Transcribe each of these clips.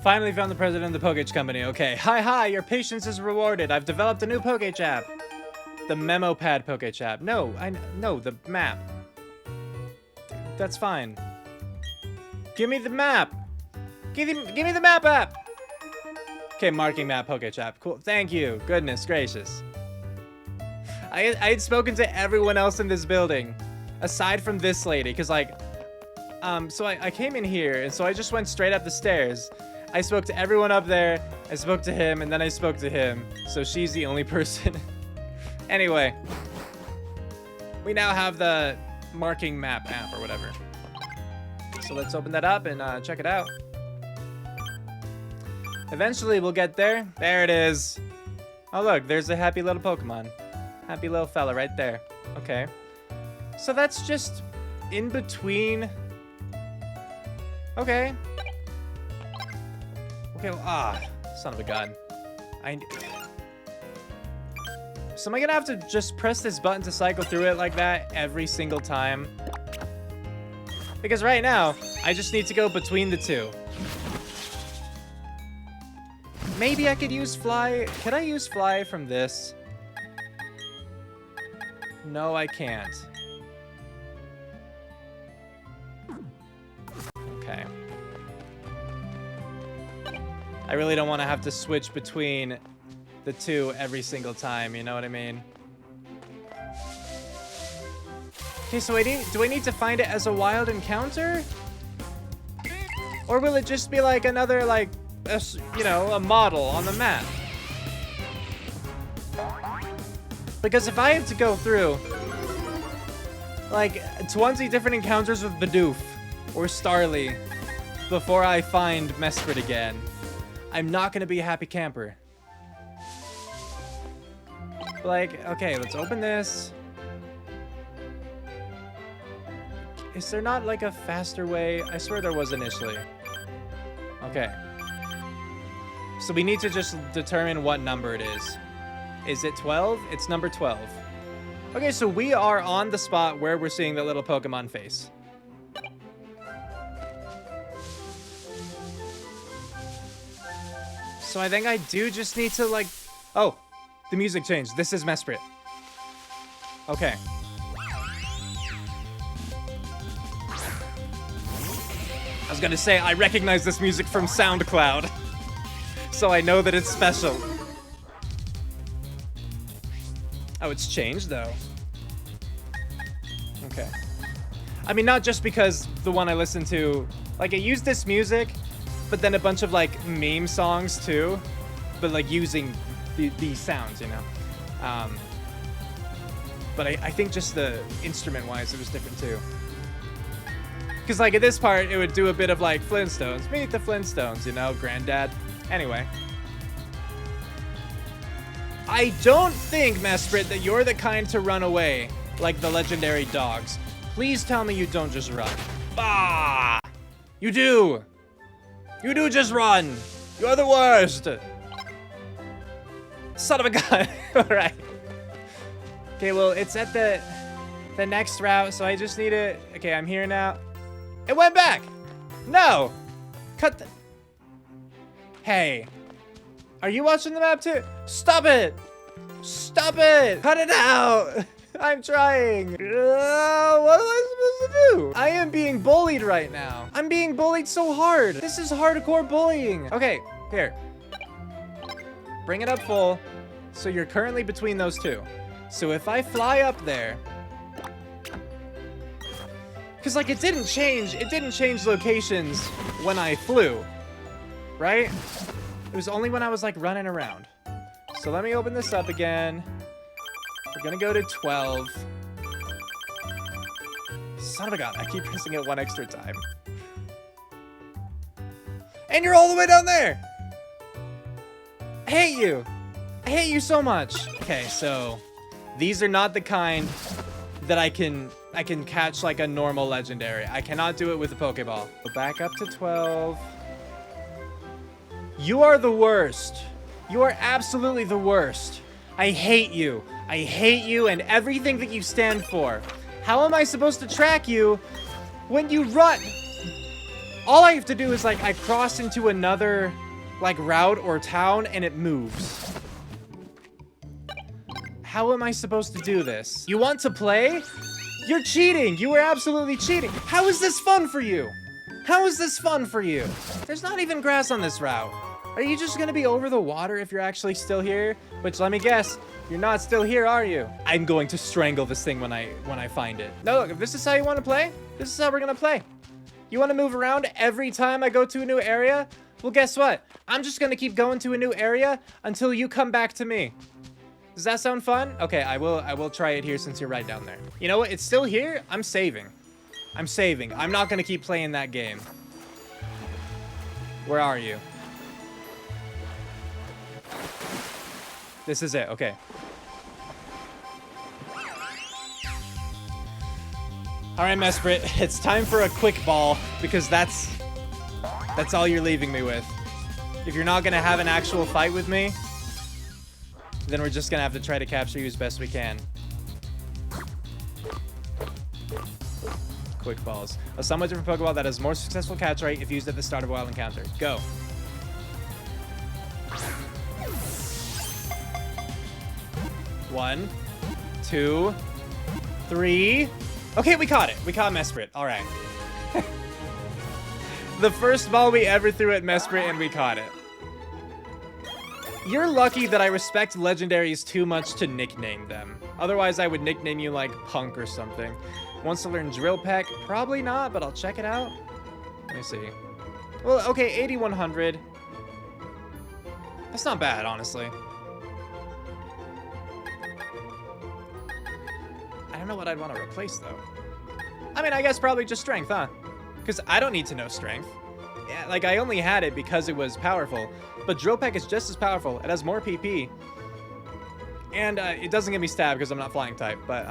Finally found the president of the Pokech Company. Okay. Hi, your patience is rewarded. I've developed a new Pokech app. The Memo Pad Pokech app. No, the map. That's fine. Give me the map. Give me the map app. Okay, marking map Pokech app. Cool. Thank you. Goodness gracious. I had spoken to everyone else in this building, aside from this lady, because like, so I came in here, and so I just went straight up the stairs. I spoke to everyone up there, I spoke to him, and then I spoke to him. So she's the only person. Anyway, we now have the marking map app or whatever. So let's open that up and check it out. Eventually we'll get there. There it is. Oh look, there's a happy little Pokemon. Happy little fella right there. Okay. So that's just in between. Okay. Okay, well, son of a gun. So am I gonna have to just press this button to cycle through it like that every single time? Because right now, I just need to go between the two. Maybe I could use fly. Could I use fly from this? No, I can't. Okay. I really don't want to have to switch between the two every single time, you know what I mean? Okay, so do I need to find it as a wild encounter? Or will it just be like another, like, you know, a model on the map? Because if I have to go through, like, 20 different encounters with Bidoof or Starly before I find Mesprit again, I'm not gonna be a happy camper. Like, okay, let's open this. Is there not, like, a faster way? I swear there was initially. Okay. So we need to just determine what number it is. Is it 12? It's number 12. Okay, so we are on the spot where we're seeing the little Pokemon face. So I think I do just need to, like... Oh, the music changed. This is Mesprit. Okay. I was gonna say, I recognize this music from SoundCloud. So I know that it's special. Oh, it's changed, though. Okay. I mean, not just because the one I listened to... Like, it used this music... But then a bunch of, like, meme songs, too. But, like, using these sounds, you know? But I think just the instrument-wise, it was different, too. Because, like, at this part, it would do a bit of, like, Flintstones. Meet the Flintstones, you know? Granddad. Anyway. I don't think, Mesprit, that you're the kind to run away like the legendary dogs. Please tell me you don't just run. Ah! You do! You do just run! You're the worst! Son of a gun! Alright. Okay, well, it's at the next route, so I just need to... Okay, I'm here now. It went back! No! Cut the... Hey. Are you watching the map too? Stop it! Stop it! Cut it out! I'm trying. What am I supposed to do? I am being bullied right now. I'm being bullied so hard. This is hardcore bullying. Okay, here. Bring it up full. So you're currently between those two. So if I fly up there... Because, like, it didn't change locations when I flew. Right? It was only when I was, like, running around. So let me open this up again. We're gonna go to 12. Son of a gun, I keep pressing it one extra time. And you're all the way down there! I hate you! I hate you so much! Okay, so... These are not the kind that I can catch like a normal legendary. I cannot do it with a Pokeball. Go back up to 12. You are the worst. You are absolutely the worst. I hate you. I hate you and everything that you stand for. How am I supposed to track you when you run? all I have to do is, like, I cross into another, like, route or town, and it moves. How am I supposed to do this? You want to play? You're cheating. You are absolutely cheating. How is this fun for you? How is this fun for you? There's not even grass on this route. Are you just gonna be over the water if you're actually still here? Which, let me guess, you're not still here, are you? I'm going to strangle this thing when I find it. No, look, if this is how you want to play, this is how we're gonna play. You want to move around every time I go to a new area? Well, guess what? I'm just gonna keep going to a new area until you come back to me. Does that sound fun? Okay, I will try it here since you're right down there. You know what? It's still here. I'm saving. I'm saving. I'm not gonna keep playing that game. Where are you? This is it. Okay. All right, Mesprit. It's time for a quick ball because that's all you're leaving me with. If you're not gonna have an actual fight with me, then we're just gonna have to try to capture you as best we can. Quick balls. A somewhat different Pokeball that has more successful catch rate if used at the start of a wild encounter. Go. One, two, three. Okay, we caught it. We caught Mesprit. All right. The first ball we ever threw at Mesprit, and we caught it. You're lucky that I respect legendaries too much to nickname them. Otherwise, I would nickname you like Punk or something. Wants to learn Drill Peck? Probably not, but I'll check it out. Let me see. Well, okay, 8100. That's not bad, honestly. I don't know what I'd want to replace, though. I mean, I guess probably just Strength, huh? Because I don't need to know Strength. Yeah, like, I only had it because it was powerful. But Drill Peck is just as powerful. It has more PP. And it doesn't get me stabbed because I'm not flying type. But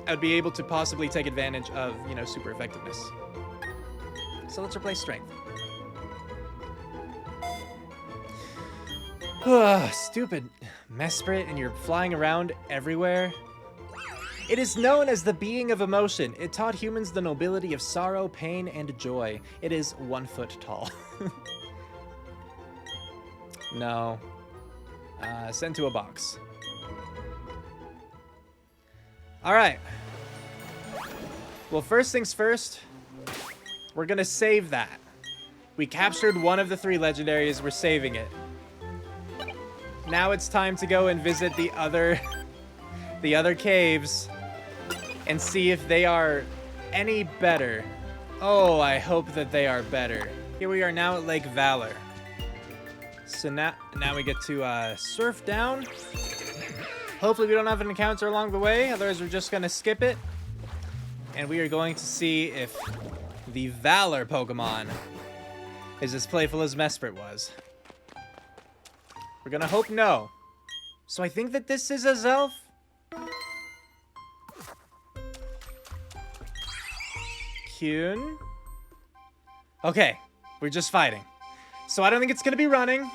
I'd be able to possibly take advantage of, you know, super effectiveness. So let's replace Strength. Stupid Mesprit, and you're flying around everywhere. It is known as the being of emotion. It taught humans the nobility of sorrow, pain, and joy. It is 1 foot tall. No. Send to a box. All right. Well, first things first, we're gonna save that. We captured one of the 3 legendaries. We're saving it. Now it's time to go and visit the other caves and see if they are any better. Oh, I hope that they are better. Here we are now at Lake Valor. So now we get to surf down. Hopefully we don't have an encounter along the way, otherwise we're just gonna skip it. And we are going to see if the Valor Pokemon is as playful as Mesprit was. We're gonna hope no. So I think that this is a Zelf. Kyun. Okay, we're just fighting. So I don't think it's gonna be running.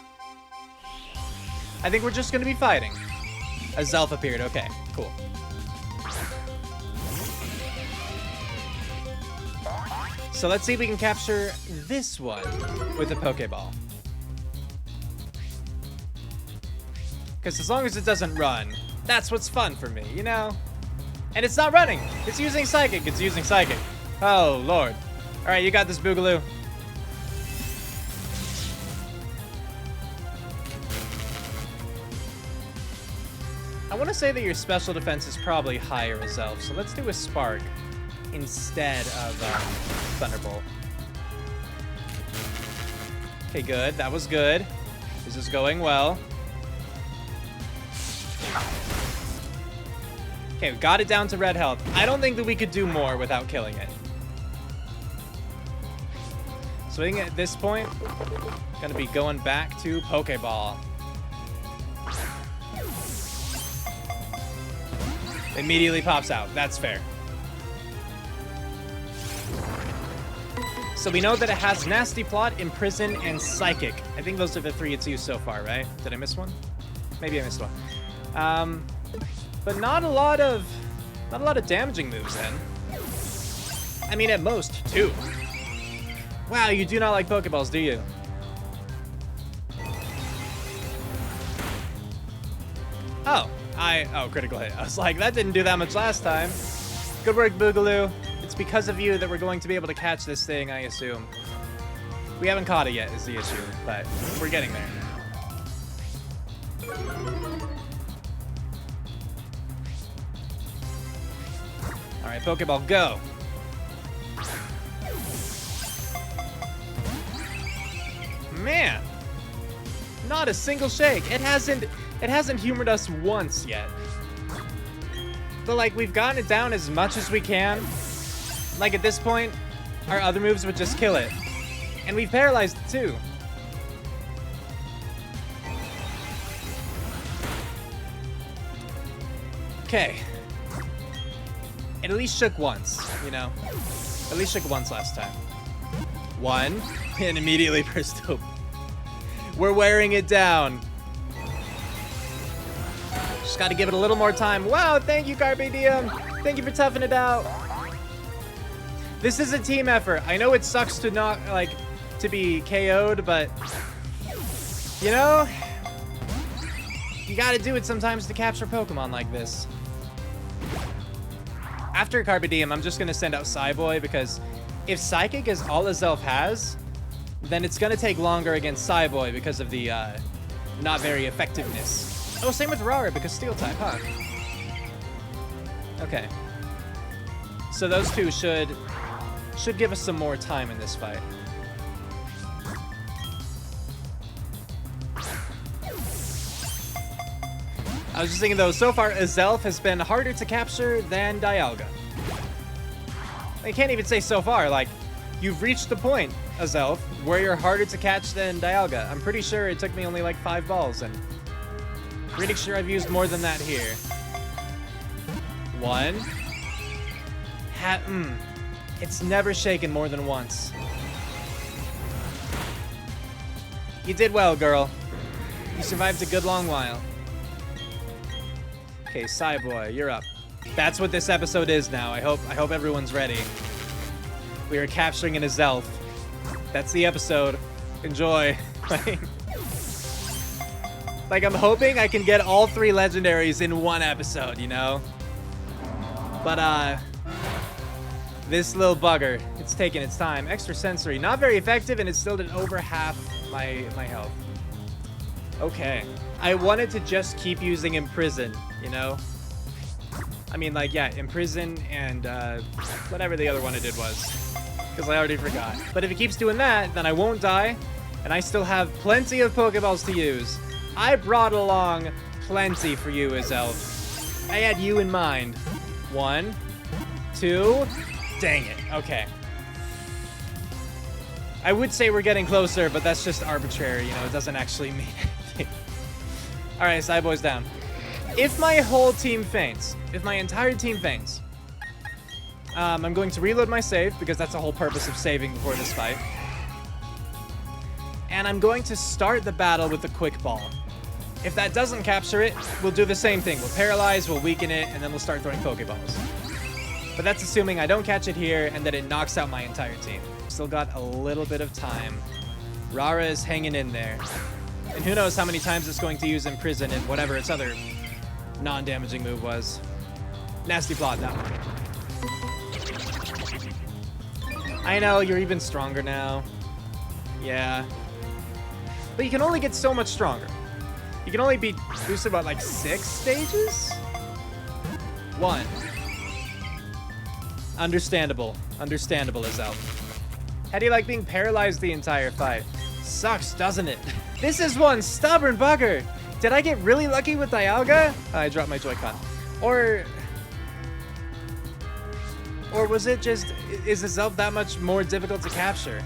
I think we're just gonna be fighting. A Zelf appeared. Okay, cool. So let's see if we can capture this one with a Pokeball. Because as long as it doesn't run, that's what's fun for me, you know? And it's not running. It's using Psychic. It's using Psychic. Oh, Lord. All right, you got this, Boogaloo. I want to say that your special defense is probably higher as Elf, so let's do a Spark instead of Thunderbolt. Okay, good. That was good. This is going well. Okay, we got it down to red health. I don't think that we could do more without killing it. So I think at this point, gonna be going back to Pokeball. Immediately pops out. That's fair. So we know that it has Nasty Plot, Imprison, and Psychic. I think those are the 3 it's used so far, right? Did I miss one? Maybe I missed one. But not a lot of damaging moves then. I mean, at most 2. Wow, you do not like Pokeballs, do you? Oh, critical hit. I was like, that didn't do that much last time. Good work, Boogaloo. It's because of you that we're going to be able to catch this thing, I assume. We haven't caught it yet, is the issue, but we're getting there. All right, Pokeball, go. Man, not a single shake. It hasn't humored us once yet. But like, we've gotten it down as much as we can. Like at this point, our other moves would just kill it. And we've paralyzed it too. Okay. It at least shook once, you know? At least shook once last time. One, and immediately burst open. We're wearing it down. Just gotta give it a little more time. Wow, thank you, Carpe Diem. Thank you for toughing it out. This is a team effort. I know it sucks to not, like, to be KO'd, but, you know, you gotta do it sometimes to capture Pokemon like this. After Carpe Diem, I'm just gonna send out Psyboy, because if Psychic is all Azelf has, then it's gonna take longer against Psyboy because of the not very effectiveness. Oh, same with Rara because Steel type, huh? Okay. So those two should give us some more time in this fight. I was just thinking though, so far Azelf has been harder to capture than Dialga. I can't even say so far, like, you've reached the point, Azelf, where you're harder to catch than Dialga. I'm pretty sure it took me only like 5 balls, and pretty sure I've used more than that here. One. It's never shaken more than once. You did well, girl. You survived a good long while. Okay, Psyboy, you're up. That's what this episode is now. I hope everyone's ready. We are capturing an Azelf. That's the episode. Enjoy. Like, I'm hoping I can get all 3 legendaries in one episode, you know? But, this little bugger, it's taking its time. Extra sensory, not very effective, and it still did over half my health. Okay. I wanted to just keep using Imprison, you know? I mean, like, yeah, Imprison and, whatever the other one I did was. Because I already forgot. But if it keeps doing that, then I won't die, and I still have plenty of Pokeballs to use. I brought along plenty for you, Azelf. I had you in mind. 1, 2... Dang it. Okay. I would say we're getting closer, but that's just arbitrary, you know? It doesn't actually mean anything. Alright, Psyboy's down. If my whole team faints, if my entire team faints, I'm going to reload my save, because that's the whole purpose of saving before this fight. And I'm going to start the battle with the Quick Ball. If that doesn't capture it, we'll do the same thing. We'll paralyze, we'll weaken it, and then we'll start throwing Pokeballs. But that's assuming I don't catch it here and that it knocks out my entire team. Still got a little bit of time. Rara is hanging in there. And who knows how many times it's going to use Imprison and whatever its other non-damaging move was. Nasty plot, that one. I know, you're even stronger now. Yeah. But you can only get so much stronger. You can only be boosted about like 6 stages? 1. Understandable. Understandable, Azelf. How do you like being paralyzed the entire fight? Sucks, doesn't it? This is one stubborn bugger. Did I get really lucky with Dialga? I dropped my Joy-Con. Or was it just, is Azelf that much more difficult to capture?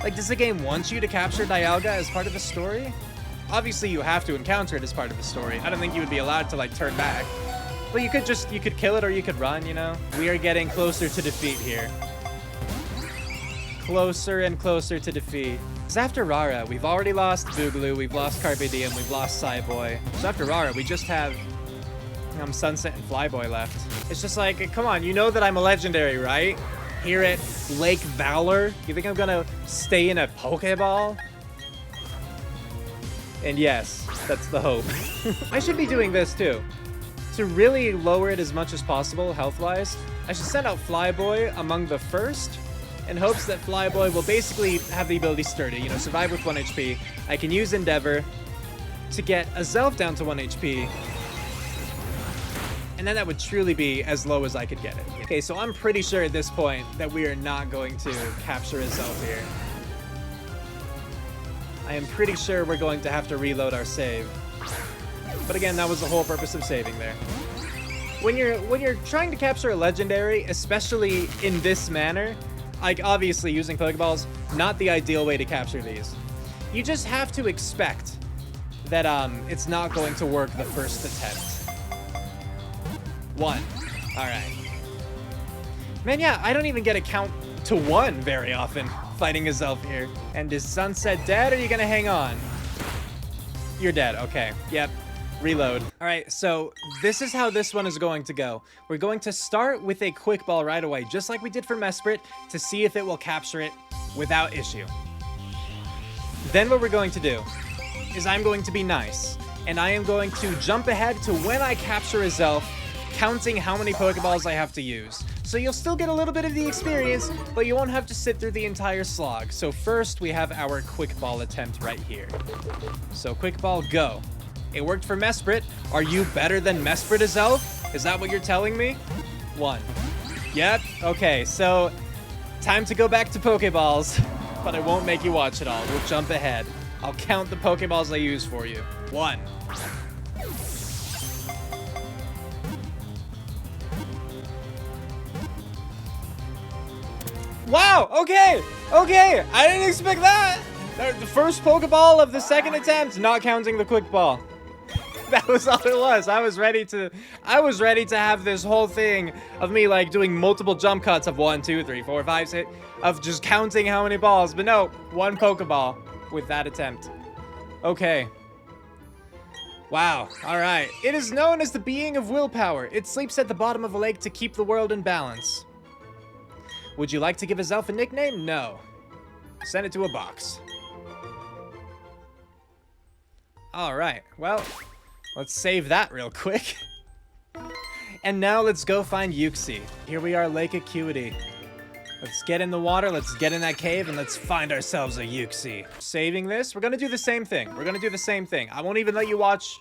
Like, does the game want you to capture Dialga as part of the story? Obviously, you have to encounter it as part of the story. I don't think you would be allowed to, like, turn back. But you could kill it or you could run, you know? We are getting closer to defeat here. Closer and closer to defeat. Because after Rara, we've already lost Boogaloo, we've lost Carpe Diem, we've lost Psyboy. So after Rara, we just have Sunset and Flyboy left. It's just like, come on, you know that I'm a legendary, right? here at Lake Valor. You think I'm gonna stay in a Pokeball? And yes, that's the hope. I should be doing this too. To really lower it as much as possible, health-wise, I should send out Flyboy among the first in hopes that Flyboy will basically have the ability Sturdy, you know, survive with 1 HP. I can use Endeavor to get a Zelf down to 1 HP, and then that would truly be as low as I could get it. Okay, so I'm pretty sure at this point that we are not going to capture a Zelf here. I am pretty sure we're going to have to reload our save. But again, that was the whole purpose of saving there. When you're trying to capture a legendary, especially in this manner, like obviously using Pokeballs, not the ideal way to capture these. You just have to expect that it's not going to work the first attempt. 1. All right. Man, yeah, I don't even get a count to 1 very often fighting a Zelf here. And is Sunset dead, or are you gonna hang on? You're dead, okay. Yep. Reload. All right, so this is how this one is going to go. We're going to start with a quick ball right away, just like we did for Mesprit, to see if it will capture it without issue. Then what we're going to do is I'm going to be nice, and I am going to jump ahead to when I capture a Zelf, counting how many Pokeballs I have to use. So you'll still get a little bit of the experience, but you won't have to sit through the entire slog. So first, we have our quick ball attempt right here. So quick ball, go. It worked for Mesprit. Are you better than Mesprit as Zelf? Is that what you're telling me? 1. Yep. Okay, so time to go back to Pokeballs, but I won't make you watch it all. We'll jump ahead. I'll count the Pokeballs I use for you. 1. Wow, okay, I didn't expect that. The first Pokeball of the second attempt, not counting the quick ball. That was all it was. I was ready to have this whole thing of me like doing multiple jump cuts of 1, 2, 3, 4, 5, 6, of just counting how many balls, but no, 1 Pokeball with that attempt. Okay. Wow, all right. It is known as the being of willpower. It sleeps at the bottom of a lake to keep the world in balance. Would you like to give a Zelf a nickname? No. Send it to a box. All right, well, let's save that real quick. And now let's go find Yuxi. Here we are, Lake Acuity. Let's get in the water, let's get in that cave, and let's find ourselves a Yuxi. Saving this, we're gonna do the same thing. I won't even let you watch.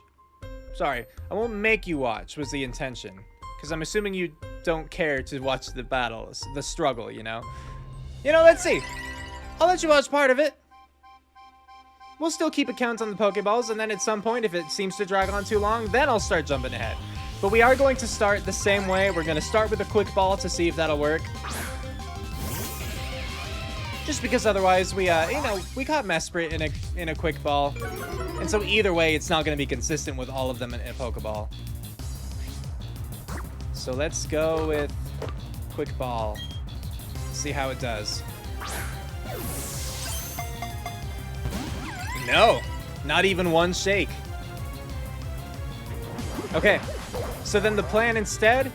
Sorry, I won't make you watch, was the intention. Because I'm assuming you don't care to watch the battles, the struggle, you know? Let's see. I'll let you watch part of it. We'll still keep a count on the Pokeballs, and then at some point, if it seems to drag on too long, then I'll start jumping ahead. But we are going to start the same way. We're going to start with a quick ball to see if that'll work. Just because otherwise we caught Mesprit in a quick ball. And so either way, it's not going to be consistent with all of them in a Pokeball. So let's go with quick ball. See how it does. No, not even 1 shake. Okay, so then the plan instead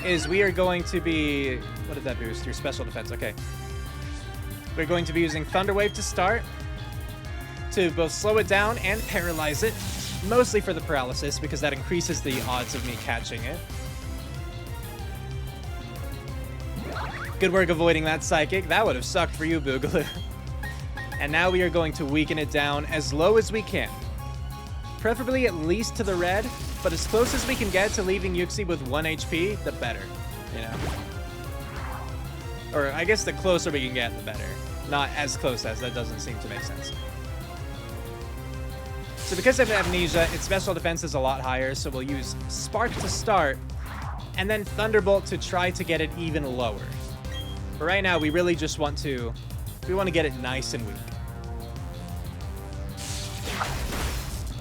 is we are going to be, what did that boost? Your special defense, okay. We're going to be using Thunder Wave to start, to both slow it down and paralyze it, mostly for the paralysis because that increases the odds of me catching it. Good work avoiding that Psychic. That would have sucked for you, Boogaloo. And now we are going to weaken it down as low as we can. Preferably at least to the red, but as close as we can get to leaving Yuxi with 1 HP, the better, you know? Or I guess the closer we can get, the better. Not as close as, that doesn't seem to make sense. So because of Amnesia, its special defense is a lot higher, so we'll use Spark to start, and then Thunderbolt to try to get it even lower. But right now, we really just want to get it nice and weak.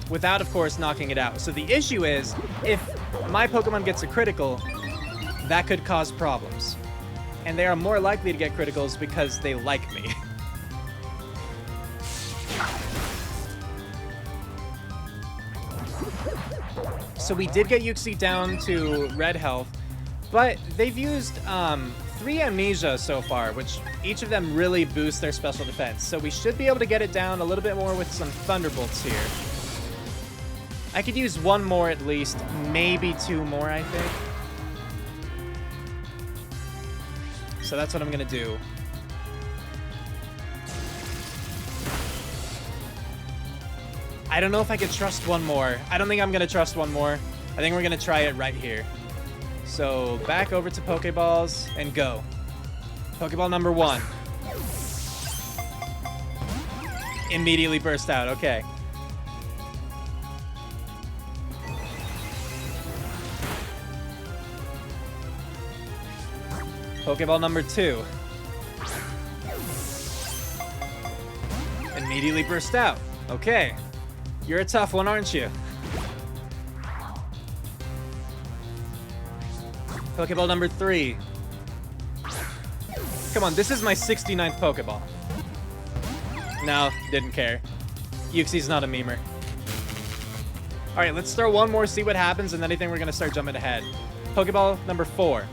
Without, of course, knocking it out. So the issue is, if my Pokemon gets a critical, that could cause problems. And they are more likely to get criticals because they like me. So we did get Yuxi down to red health, but they've used 3 amnesia so far, which each of them really boost their special defense. So we should be able to get it down a little bit more with some thunderbolts here. I could use 1 more at least, maybe 2 more, I think. So that's what I'm gonna do. I don't know if I could trust 1 more. I don't think I'm gonna trust 1 more. I think we're gonna try it right here. So back over to Pokeballs and go. Pokeball number 1. Immediately burst out, okay. Pokeball number 2. Immediately burst out, okay. You're a tough one, aren't you? Pokeball number 3. Come on, this is my 69th Pokeball. No, didn't care. Uxie's not a memer. Alright, let's throw 1 more, see what happens, and then I think we're gonna start jumping ahead. Pokeball number 4.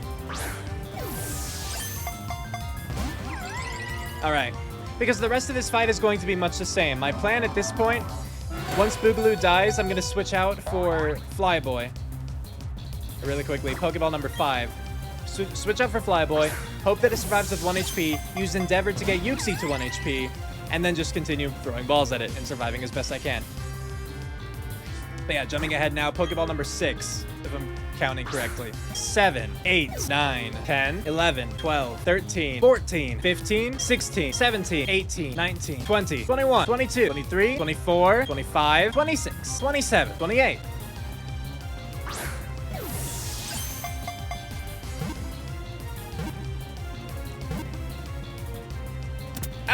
Alright. Because the rest of this fight is going to be much the same. My plan at this point, once Boogaloo dies, I'm going to switch out for Flyboy. Really quickly, Pokeball number 5. Switch out for Flyboy, hope that it survives with 1 HP, use Endeavor to get Uxie to 1 HP, and then just continue throwing balls at it and surviving as best I can. But yeah, jumping ahead now, Pokeball number 6, if I'm counting correctly. 7, 8, 9, 10, 11, 12, 13, 14, 15, 16, 17, 18, 19, 20, 21, 22, 23, 24, 25, 26, 27, 28.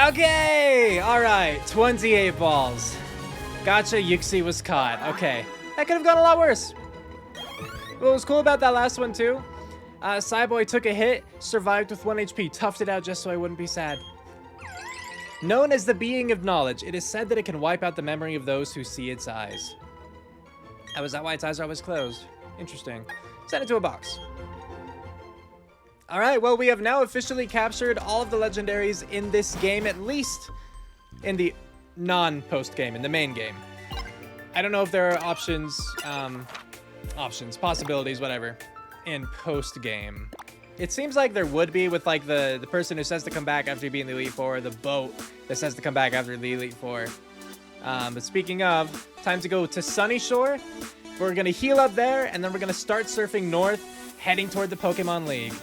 Okay, all right, 28 balls. Gotcha, Uxie was caught. Okay, that could have gone a lot worse. What was cool about that last one, too, Cyboy took a hit, survived with 1 HP, toughed it out just so I wouldn't be sad. Known as the Being of Knowledge, it is said that it can wipe out the memory of those who see its eyes. Oh, is that why its eyes are always closed? Interesting. Send it to a box. All right, well, we have now officially captured all of the legendaries in this game, at least in the non-post game, in the main game. I don't know if there are options, possibilities, whatever, in post-game. It seems like there would be with, like, the person who says to come back after being the Elite Four, the boat that says to come back after the Elite Four. But speaking of, time to go to Sunny Shore. We're going to heal up there, and then we're going to start surfing north, heading toward the Pokemon League.